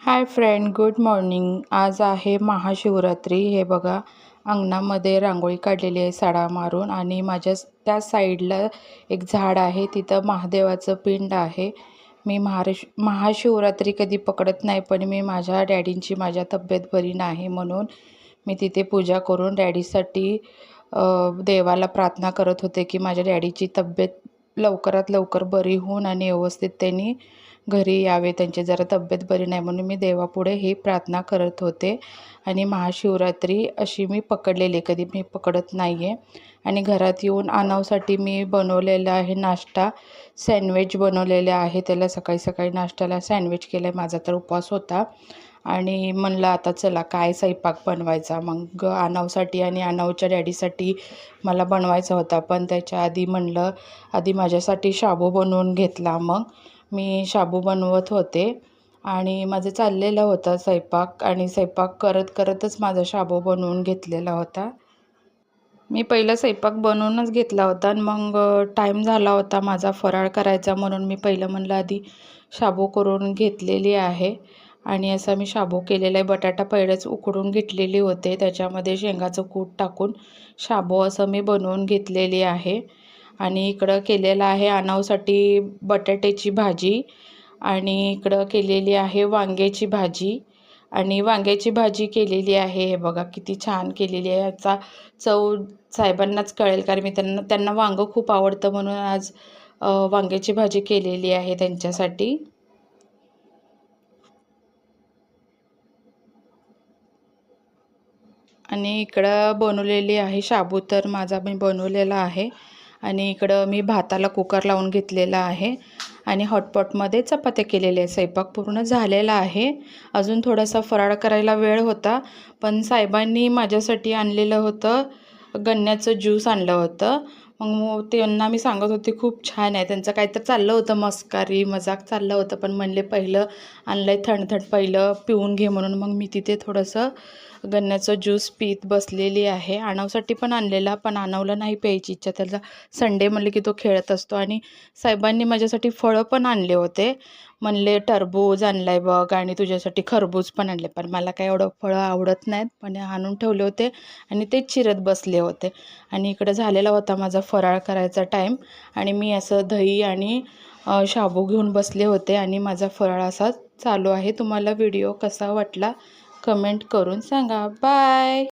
Hi friend, good morning. आज आहे महाशिवरात्री. हे बघा, अंगणामध्ये रांगोळी काढलेली आहे सडा मारून आणि माझ्या त्या साईडला एक झाड आहे, तिथं महादेवाचं पिंड आहे. मी महाशिवरात्री कधी पकडत नाही, पण मी माझ्या डॅडींची माझ्या तब्येत बरी नाही म्हणून मी तिथे पूजा करून डॅडीसाठी देवाला प्रार्थना करत होते की माझ्या डॅडीची तब्येत लवकरात लवकर बरी होऊन आणि व्यवस्थित त्यांनी घरी यावे. त्यांची जरा तब्येत बरी नाही म्हणून मी देवापुढे ही प्रार्थना करत होते. आणि महाशिवरात्री अशी मी पकडलेली, कधी मी पकडत नाही आहे. आणि घरात येऊन आनावसाठी मी बनवलेला आहे नाश्ता, सँडविच बनवलेले आहे. त्याला सकाळी सकाळी नाश्त्याला सँडविच केलं आहे. माझा तर उपवास होता आणि म्हणलं आता चला काय स्वयंपाक बनवायचा. मग आनावसाठी आणि आनावच्या डॅडीसाठी मला बनवायचा होता, पण त्याच्या आधी म्हणलं आधी माझ्यासाठी शाबू बनवून घेतला. मग मी शाबू बनवत होते आणि माझं चाललेलं होतं स्वयंपाक, आणि स्वयंपाक करत करतच माझा शाबू बनवून घेतलेला होता. मी पहिला स्वयंपाक बनवूनच घेतला होता आणि मग टाईम झाला होता माझा फराळ करायचा म्हणून मी पहिलं म्हणलं आधी शाबू करून घेतलेली आहे. आणि असा मी शाबू केलेला आहे. बटाटा पहिलेच उकडून घेतलेले होते, त्याच्यामध्ये शेंगाचं कूट टाकून शाबू असं मी बनवून घेतलेली आहे. आणि इकडं केलेलं आहे आनावसाठी बटाट्याची भाजी, आणि इकडं केलेली आहे वांग्याची भाजी. आणि वांग्याची भाजी केलेली आहे, हे बघा किती छान केलेली आहे. याचा चव साहेबांनाच कळेल, कारण मी त्यांना वांगं खूप आवडतं म्हणून आज वांग्याची भाजी केलेली आहे त्यांच्यासाठी. आणि इकडं बनवलेली आहे शाबू, तर माझा मी बनवलेला आहे. आणि इकडं मी भाताला कुकर लावून घेतलेला आहे आणि हॉटपॉटमध्ये चपात्या केलेल्या आहे. स्वयंपाक पूर्ण झालेला आहे. अजून थोडासा फराळ करायला वेळ होता, पण साहेबांनी माझ्यासाठी आणलेलं होतं, गन्न्याचं ज्यूस आणलं होतं. मग त्यांना मी सांगत होते खूप छान आहे. त्यांचं काहीतरी चाललं होतं, मस्करी मजाक चाललं होतं, पण म्हणले पहिलं आणलं आहे थंड पहिलं पिऊन घे म्हणून. मग मी तिथे थोडंसं गन्न्याचं ज्यूस पीत बसलेली आहे. आणावसाठी पण आणलेला, पण आणावला नाही प्यायची इच्छा, त्याला संडे म्हणले की तो खेळत असतो. आणि साहेबांनी माझ्यासाठी फळं पण आणले होते. म्हणले टरबूज आणलं आहे बघ आणि तुझ्यासाठी खरबूज पण आणले, पण मला काय एवढं फळं आवडत नाहीत, पण आणून ठेवले होते आणि ते चिरत बसले होते. आणि इकडं झालेला होता माझा फराळ करायचा टाईम, आणि मी असं दही आणि शाबू घेऊन बसले होते आणि माझा फराळ असा चालू आहे. तुम्हाला व्हिडिओ कसा वाटला कमेंट करून सांगा. बाय.